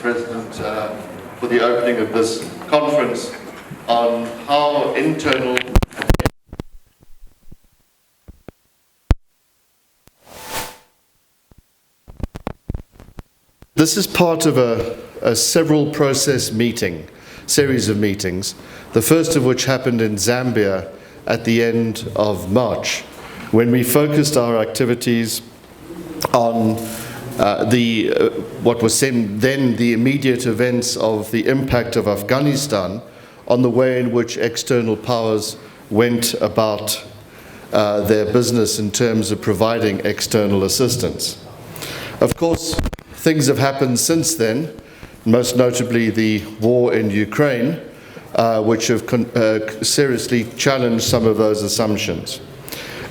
President, for the opening of this conference on how internal This is part of a several process series of meetings, the first of which happened in Zambia at the end of March, when we focused our activities on what was then the immediate events of the impact of Afghanistan on the way in which external powers went about their business in terms of providing external assistance. Of course, things have happened since then, most notably the war in Ukraine, which have seriously challenged some of those assumptions.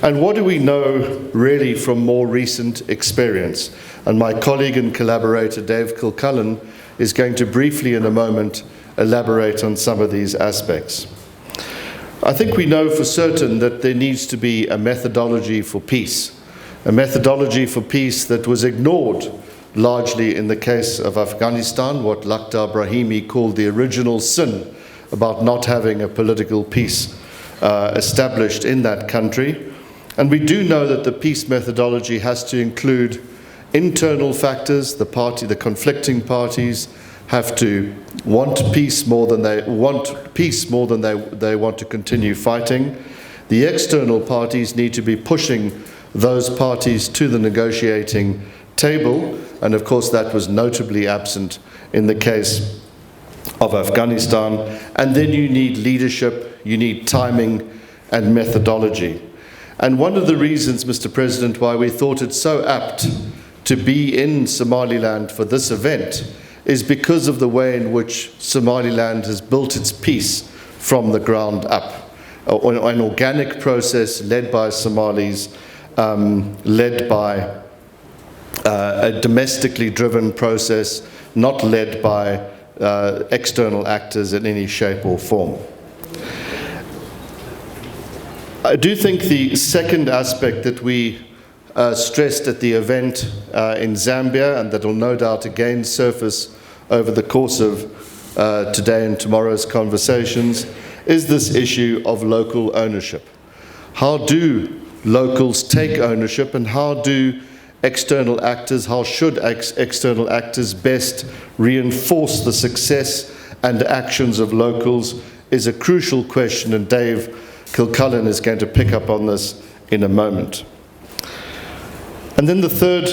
And what do we know really from more recent experience? And my colleague and collaborator Dave Kilcullen is going to briefly in a moment elaborate on some of these aspects. I think we know for certain that there needs to be a methodology for peace that was ignored largely in the case of Afghanistan, what Lakhdar Brahimi called the original sin about not having a political peace established in that country. And we do know that the peace methodology has to include internal factors. The conflicting parties have to want peace more than they want to continue fighting. The external parties need to be pushing those parties to the negotiating table, and of course that was notably absent in the case of Afghanistan. And then you need leadership, you need timing and methodology. And one of the reasons, Mr. President, why we thought it so apt to be in Somaliland for this event is because of the way in which Somaliland has built its peace from the ground up. An organic process led by Somalis, led by a domestically driven process, not led by external actors in any shape or form. I do think the second aspect that we stressed at the event in Zambia, and that will no doubt again surface over the course of today and tomorrow's conversations, is this issue of local ownership. How do locals take ownership, and how should external actors best reinforce the success and actions of locals is a crucial question, and Dave Kilcullen is going to pick up on this in a moment. And then the third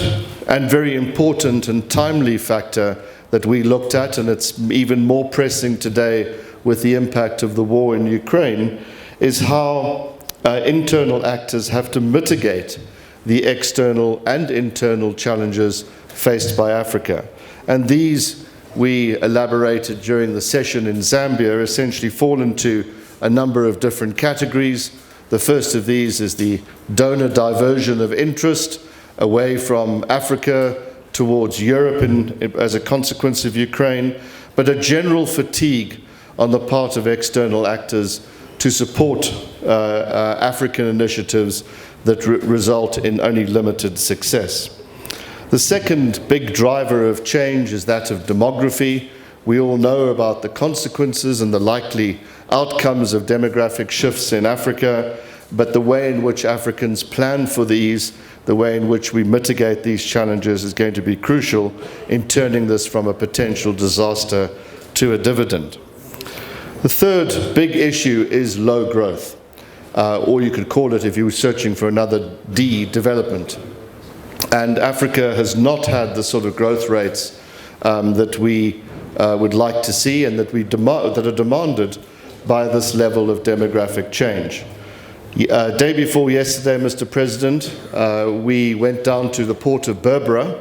and very important and timely factor that we looked at, and it's even more pressing today with the impact of the war in Ukraine, is how internal actors have to mitigate the external and internal challenges faced by Africa. And these, we elaborated during the session in Zambia, essentially fall into a number of different categories. The first of these is the donor diversion of interest away from Africa towards Europe as a consequence of Ukraine, but a general fatigue on the part of external actors to support African initiatives that result in only limited success. The second big driver of change is that of demography. We all know about the consequences and the likely outcomes of demographic shifts in Africa, but the way in which Africans plan for these, the way in which we mitigate these challenges is going to be crucial in turning this from a potential disaster to a dividend. The third big issue is low growth, or you could call it, if you were searching for another D, development. And Africa has not had the sort of growth rates that we would like to see, and that are demanded by this level of demographic change. Day before yesterday, Mr. President, we went down to the port of Berbera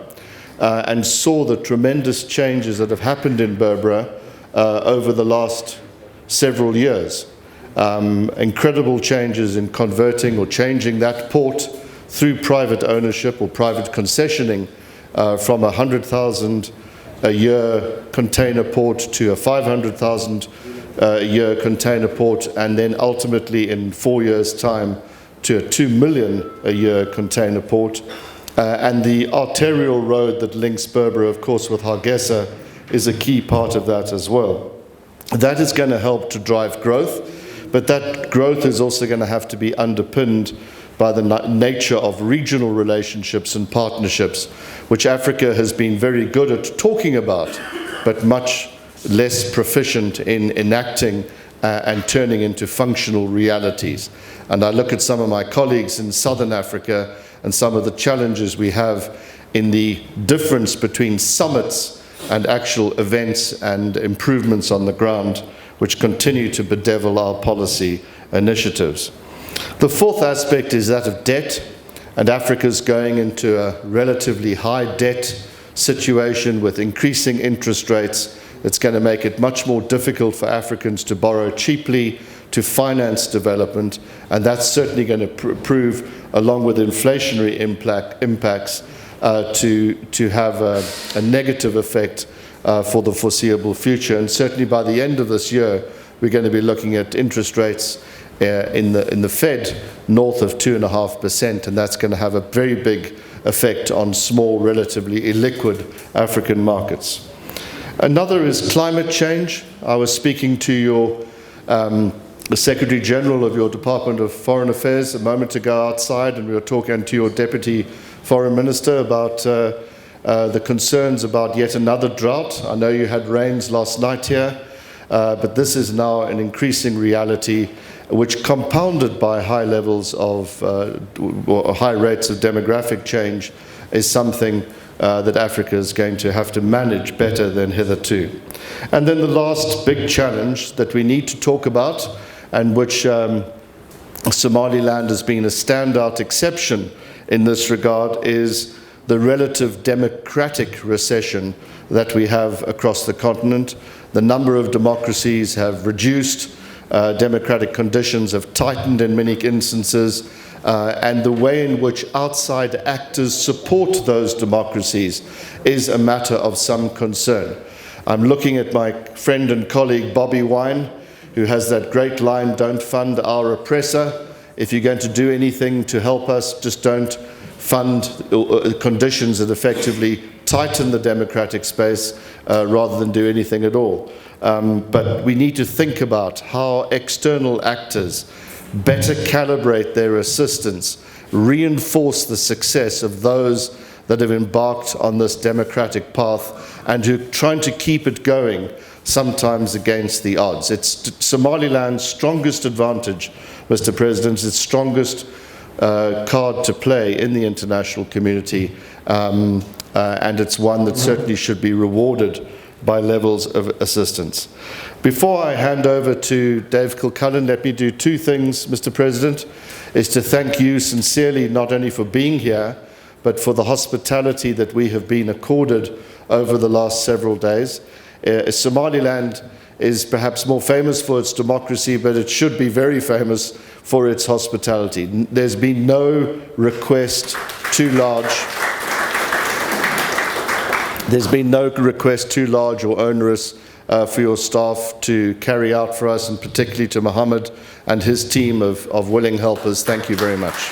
and saw the tremendous changes that have happened in Berbera over the last several years. Incredible changes in converting or changing that port through private ownership or private concessioning from a 100,000 a year container port to a 500,000 a year container port, and then ultimately in 4 years' time to a 2 million a year container port. And the arterial road that links Berbera, of course, with Hargeisa is a key part of that as well. That is going to help to drive growth, but that growth is also going to have to be underpinned by the nature of regional relationships and partnerships, which Africa has been very good at talking about, but much less proficient in enacting and turning into functional realities. And I look at some of my colleagues in Southern Africa and some of the challenges we have in the difference between summits and actual events and improvements on the ground, which continue to bedevil our policy initiatives. The fourth aspect is that of debt, and Africa's going into a relatively high debt situation with increasing interest rates. It's going to make it much more difficult for Africans to borrow cheaply to finance development, and that's certainly going to prove, along with inflationary impacts, to have a negative effect for the foreseeable future. And certainly by the end of this year, we're going to be looking at interest rates in the Fed north of 2.5%, and that's going to have a very big effect on small, relatively illiquid African markets. Another is climate change. I was speaking to your the Secretary General of your Department of Foreign Affairs a moment ago outside, and we were talking to your Deputy Foreign Minister about the concerns about yet another drought. I know you had rains last night here, but this is now an increasing reality, which, compounded by high levels of or high rates of demographic change, is something that Africa is going to have to manage better than hitherto. And then the last big challenge that we need to talk about, and which Somaliland has been a standout exception in this regard, is the relative democratic recession that we have across the continent. The number of democracies have reduced, democratic conditions have tightened in many instances, and the way in which outside actors support those democracies is a matter of some concern. I'm looking at my friend and colleague Bobby Wine, who has that great line, "Don't fund our oppressor." If you're going to do anything to help us, just don't fund conditions that effectively tighten the democratic space rather than do anything at all. But we need to think about how external actors better calibrate their assistance, reinforce the success of those that have embarked on this democratic path and who are trying to keep it going, sometimes against the odds. It's Somaliland's strongest advantage, Mr. President, its strongest card to play in the international community, and it's one that certainly should be rewarded by levels of assistance. Before I hand over to Dave Kilcullen, let me do two things, Mr. President, is to thank you sincerely not only for being here, but for the hospitality that we have been accorded over the last several days. Somaliland is perhaps more famous for its democracy, but it should be very famous for its hospitality. There's been no request too large. There's been no request too large or onerous for your staff to carry out for us, and particularly to Mohammed and his team of willing helpers. Thank you very much.